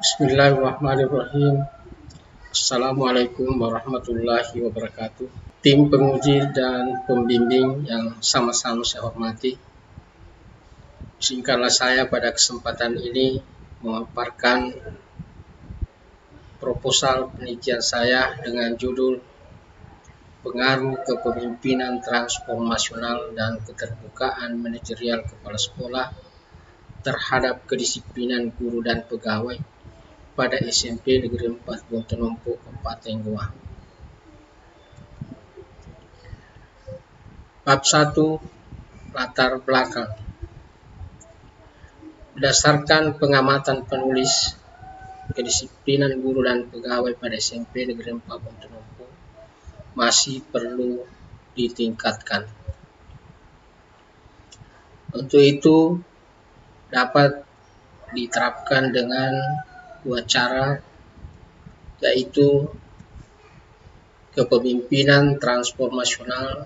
Bismillahirrahmanirrahim. Assalamualaikum warahmatullahi wabarakatuh. Tim penguji dan pembimbing yang sama-sama saya hormati, izinkanlah saya pada kesempatan ini memaparkan proposal penelitian saya dengan judul Pengaruh Kepemimpinan Transformasional dan Keterbukaan Manajerial Kepala Sekolah terhadap kedisiplinan guru dan pegawai pada SMP Negeri 4 Bontonompo, Kabupaten Goa. Bab 1. Latar belakang. Berdasarkan pengamatan penulis, kedisiplinan guru dan pegawai pada SMP Negeri 4 Bontonompo masih perlu ditingkatkan. Untuk itu dapat diterapkan dengan dua cara, yaitu kepemimpinan transformasional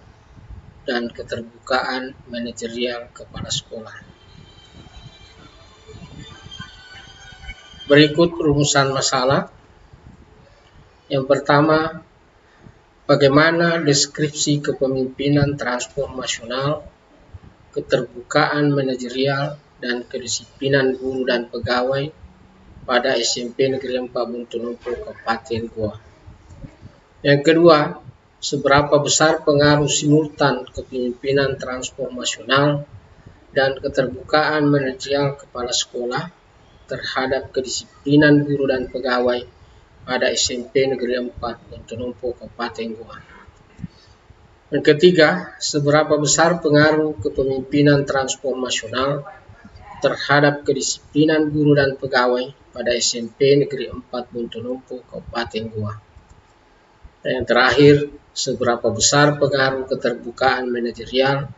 dan keterbukaan manajerial kepala sekolah. Berikut rumusan masalah. Yang pertama, bagaimana deskripsi kepemimpinan transformasional, keterbukaan manajerial, dan kedisiplinan guru dan pegawai pada SMP Negeri 4 Bontonompo, Kabupaten Goa. Yang kedua, seberapa besar pengaruh simultan kepemimpinan transformasional dan keterbukaan manajerial kepala sekolah terhadap kedisiplinan guru dan pegawai pada SMP Negeri 4 Bontonompo, Kabupaten Goa. Yang ketiga, seberapa besar pengaruh kepemimpinan transformasional terhadap kedisiplinan guru dan pegawai pada SMP Negeri 4 Bontonompo, Kabupaten Goa. Dan yang terakhir, seberapa besar pengaruh keterbukaan manajerial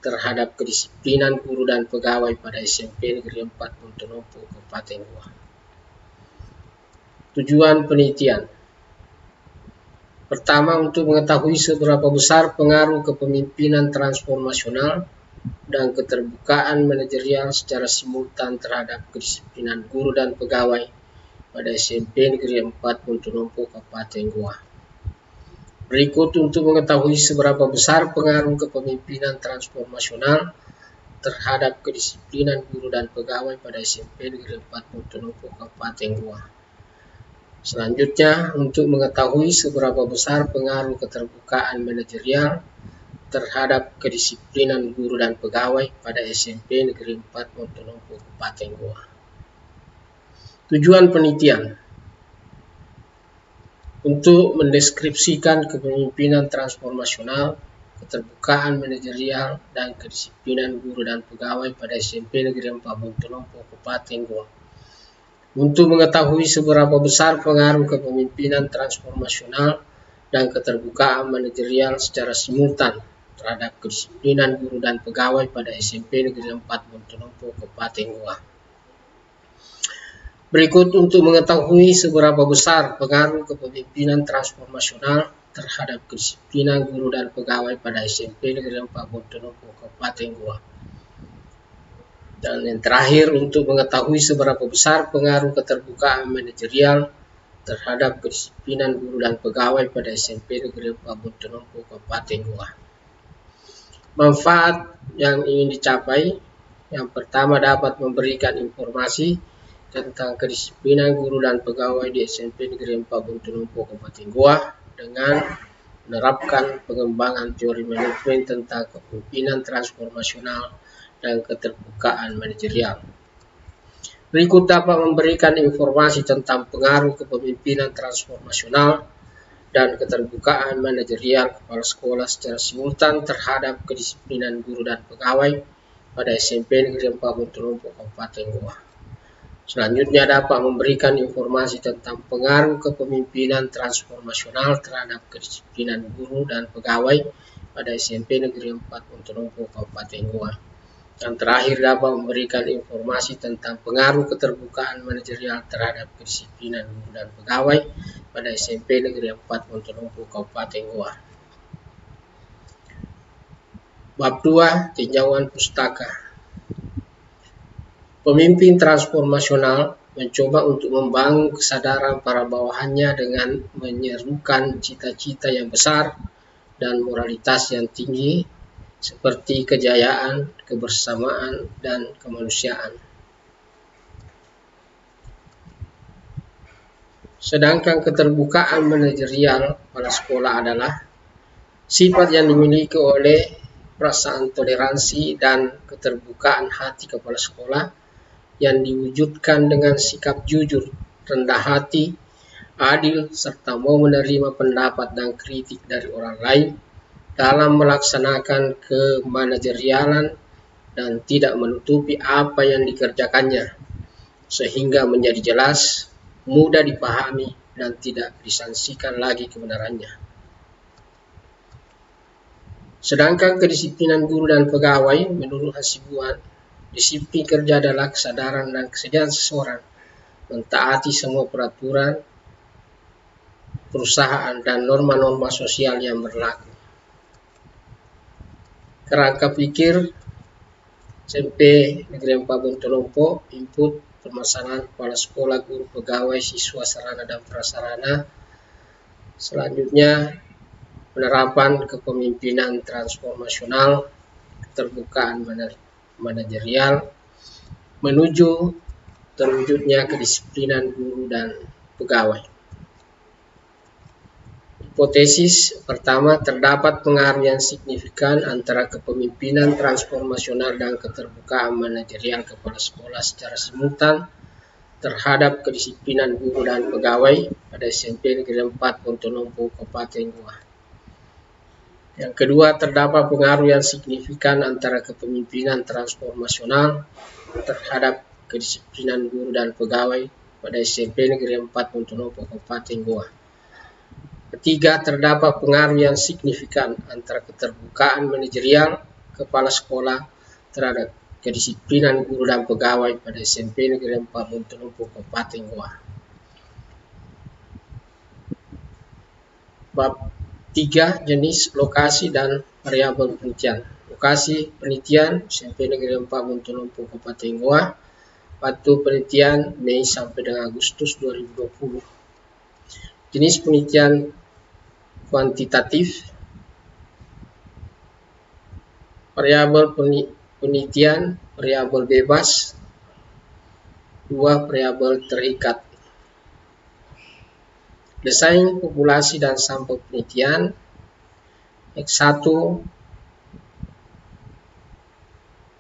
terhadap kedisiplinan guru dan pegawai pada SMP Negeri 4 Bontonompo, Kabupaten Goa. Tujuan penelitian. Pertama, untuk mengetahui seberapa besar pengaruh kepemimpinan transformasional dan keterbukaan manajerial secara simultan terhadap kedisiplinan guru dan pegawai pada SMP Negeri 4 Bontonompo, Kabupaten Goa. Berikut untuk mengetahui seberapa besar pengaruh kepemimpinan transformasional terhadap kedisiplinan guru dan pegawai pada SMP Negeri 4 Bontonompo, Kabupaten Goa. Selanjutnya, untuk mengetahui seberapa besar pengaruh keterbukaan manajerial terhadap kedisiplinan guru dan pegawai pada SMP Negeri 4 Bontonompo, Kabupaten Goa. Tujuan penelitian. Untuk mendeskripsikan kepemimpinan transformasional, keterbukaan manajerial, dan kedisiplinan guru dan pegawai pada SMP Negeri 4 Bontonompo, Kabupaten Goa. Untuk mengetahui seberapa besar pengaruh kepemimpinan transformasional dan keterbukaan manajerial secara simultan terhadap kedisiplinan guru dan pegawai pada SMP Negeri 4 Bontonompo, Kabupaten Goa. Berikut untuk mengetahui seberapa besar pengaruh kepemimpinan transformasional terhadap kedisiplinan guru dan pegawai pada SMP Negeri 4 Bontonompo, Kabupaten Goa. Dan yang terakhir, untuk mengetahui seberapa besar pengaruh keterbukaan manajerial terhadap kedisiplinan guru dan pegawai pada SMP Negeri 4 Bontonompo, Kabupaten Goa. Manfaat yang ingin dicapai, yang pertama, dapat memberikan informasi tentang kedisiplinan guru dan pegawai di SMP Negeri 4 Bontonompo, Kabupaten Goa dengan menerapkan pengembangan teori manajemen tentang kepemimpinan transformasional dan keterbukaan manajerial. Berikut dapat memberikan informasi tentang pengaruh kepemimpinan transformasional dan keterbukaan manajerial kepala sekolah secara simultan terhadap kedisiplinan guru dan pegawai pada SMP Negeri 4 Bontonompo, Kabupaten Goa. Selanjutnya dapat memberikan informasi tentang pengaruh kepemimpinan transformasional terhadap kedisiplinan guru dan pegawai pada SMP Negeri 4 Bontonompo, Kabupaten Goa. Dan terakhir dapat memberikan informasi tentang pengaruh keterbukaan manajerial terhadap kedisiplinan guru dan pegawai pada SMP Negeri 4 Bontonompo, Kabupaten Goa. Bab 2. Tinjauan pustaka. Pemimpin transformasional mencoba untuk membangun kesadaran para bawahannya dengan menyerukan cita-cita yang besar dan moralitas yang tinggi seperti kejayaan, kebersamaan, dan kemanusiaan. Sedangkan keterbukaan manajerial pada sekolah adalah sifat yang dimiliki oleh perasaan toleransi dan keterbukaan hati kepala sekolah yang diwujudkan dengan sikap jujur, rendah hati, adil, serta mau menerima pendapat dan kritik dari orang lain dalam melaksanakan kemanajerialan dan tidak menutupi apa yang dikerjakannya, sehingga menjadi jelas, mudah dipahami, dan tidak disangsikan lagi kebenarannya. Sedangkan kedisiplinan guru dan pegawai, menurut Hasibuan, disiplin kerja adalah kesadaran dan kesediaan seseorang mentaati semua peraturan perusahaan dan norma-norma sosial yang berlaku. Kerangka pikir SMP Negeri 4 Bontolompo, input permasalahan kepala sekolah, guru, pegawai, siswa, sarana dan prasarana. Selanjutnya, penerapan kepemimpinan transformasional, keterbukaan manajerial, menuju terwujudnya kedisiplinan guru dan pegawai. Hipotesis pertama, terdapat pengaruh yang signifikan antara kepemimpinan transformasional dan keterbukaan manajerial kepala sekolah secara simultan terhadap kedisiplinan guru dan pegawai pada SMP Negeri 4 Bontolompo, Kabupaten Goa. Yang kedua, terdapat pengaruh yang signifikan antara kepemimpinan transformasional terhadap kedisiplinan guru dan pegawai pada SMP Negeri 4 Bontolompo, Kabupaten Goa. Ketiga, terdapat pengaruh yang signifikan antara keterbukaan manajerial kepala sekolah terhadap kedisiplinan guru dan pegawai pada SMP Negeri 4 Bontolompo, Kabupaten Goa. Bab 3, jenis, lokasi, dan variabel penelitian. Lokasi penelitian SMP Negeri 4 Bontolompo, Kabupaten Goa. Waktu penelitian Mei sampai dengan Agustus 2020. Jenis penelitian kuantitatif. Variabel penelitian, variabel bebas. 2, variabel terikat. Desain populasi dan sampel penelitian. X1,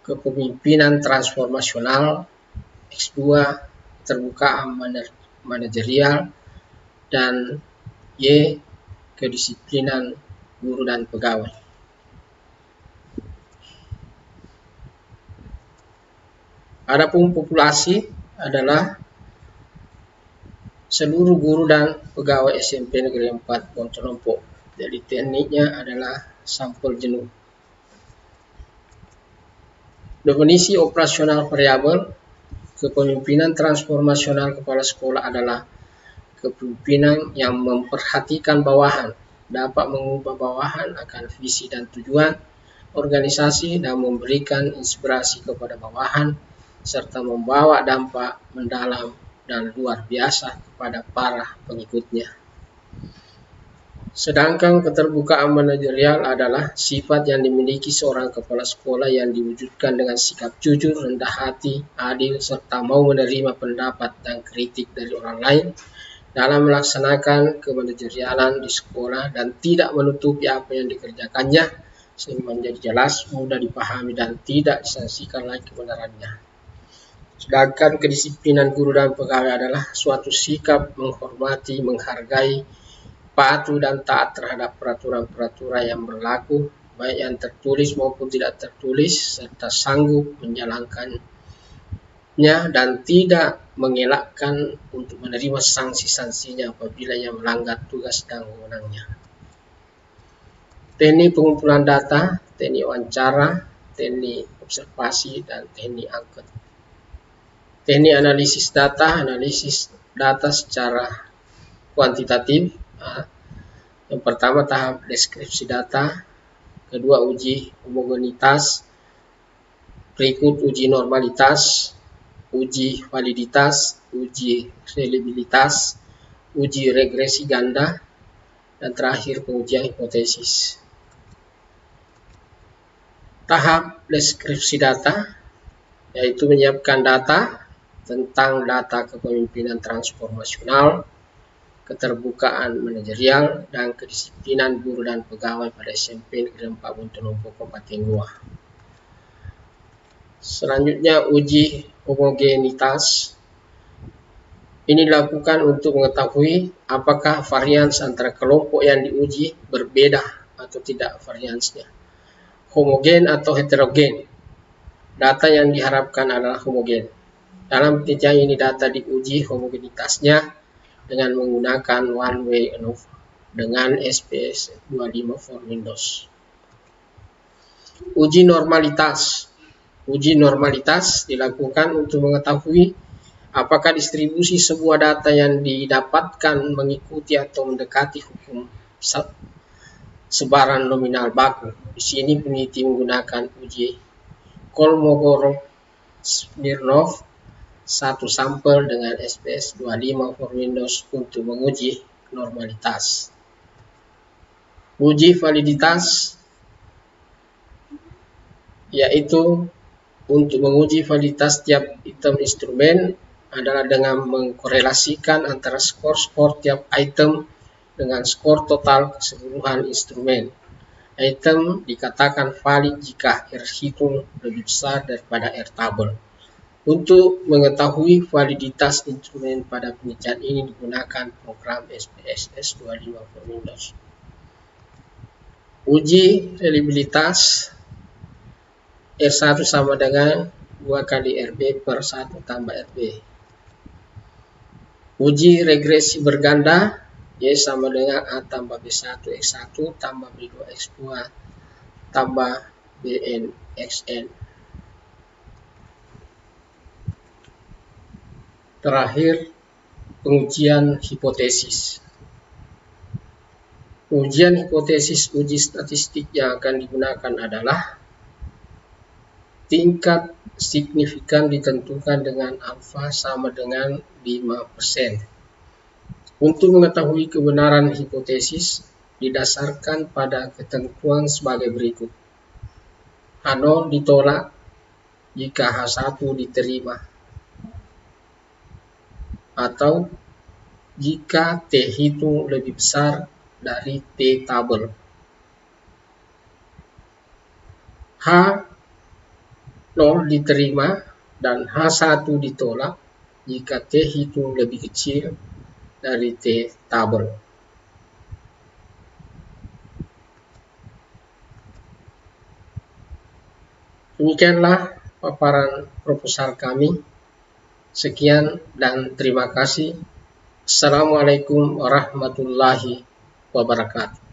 kepemimpinan transformasional. X2, keterbukaan manajerial. Dan Y, kedisiplinan guru dan pegawai. Adapun populasi adalah seluruh guru dan pegawai SMP Negeri 4 Bontolompo. Jadi tekniknya adalah sampel jenuh. Definisi operasional variabel, kepemimpinan transformasional kepala sekolah adalah kepemimpinan yang memperhatikan bawahan, dapat mengubah bawahan akan visi dan tujuan organisasi dan memberikan inspirasi kepada bawahan, serta membawa dampak mendalam dan luar biasa kepada para pengikutnya. Sedangkan keterbukaan manajerial adalah sifat yang dimiliki seorang kepala sekolah yang diwujudkan dengan sikap jujur, rendah hati, adil, serta mau menerima pendapat dan kritik dari orang lain dalam melaksanakan kemanajerialan di sekolah dan tidak menutupi apa yang dikerjakannya sehingga menjadi jelas, mudah dipahami, dan tidak disangsikan lagi kebenarannya. Sedangkan kedisiplinan guru dan pegawai adalah suatu sikap menghormati, menghargai, patuh dan taat terhadap peraturan-peraturan yang berlaku, baik yang tertulis maupun tidak tertulis, serta sanggup menjalankannya dan tidak mengelakkan untuk menerima sanksi-sanksinya apabila ia melanggar tugas dan wewenangnya. Teknik pengumpulan data, teknik wawancara, teknik observasi, dan teknik angket. Teknik analisis data secara kuantitatif. Yang pertama, tahap deskripsi data. Kedua, uji homogenitas. Berikut uji normalitas. uji validitas, uji reliabilitas, uji regresi ganda, dan terakhir pengujian hipotesis. Tahap deskripsi data, yaitu menyiapkan data tentang data kepemimpinan transformasional, keterbukaan manajerial, dan kedisiplinan guru dan pegawai pada SMP Negeri 4 Bontonompo Kabupaten Goa. Selanjutnya uji homogenitas. Ini dilakukan untuk mengetahui apakah varians antara kelompok yang diuji berbeda atau tidak variansnya, homogen atau heterogen. Data yang diharapkan adalah homogen. Dalam penelitian ini data diuji homogenitasnya dengan menggunakan one way ANOVA dengan SPS 25 for Windows. Uji normalitas. Uji normalitas dilakukan untuk mengetahui apakah distribusi sebuah data yang didapatkan mengikuti atau mendekati hukum sebaran nominal baku. Di sini peneliti menggunakan uji Kolmogorov-Smirnov satu sampel dengan SPS 25 for Windows untuk menguji normalitas. Uji validitas, yaitu untuk menguji validitas tiap item instrumen adalah dengan mengkorelasikan antara skor-skor tiap item dengan skor total keseluruhan instrumen. Item dikatakan valid jika R hitung lebih besar daripada R tabel. Untuk mengetahui validitas instrumen pada penelitian ini digunakan program SPSS 25 for Windows. Uji reliabilitas, R1 sama dengan 2 kali RB per 1 tambah RB. Uji regresi berganda, Y sama dengan A tambah B1 X1 tambah B2 X2 tambah BN XN. Terakhir, pengujian hipotesis. Ujian hipotesis uji statistik yang akan digunakan adalah tingkat signifikan ditentukan dengan alfa sama dengan 5%. Untuk mengetahui kebenaran hipotesis didasarkan pada ketentuan sebagai berikut. H0 ditolak jika H1 diterima, atau jika T hitung lebih besar dari T tabel. H0 diterima dan H1 ditolak jika T hitung lebih kecil dari T tabel. Demikianlah paparan proposal kami. Sekian dan terima kasih. Assalamualaikum warahmatullahi wabarakatuh.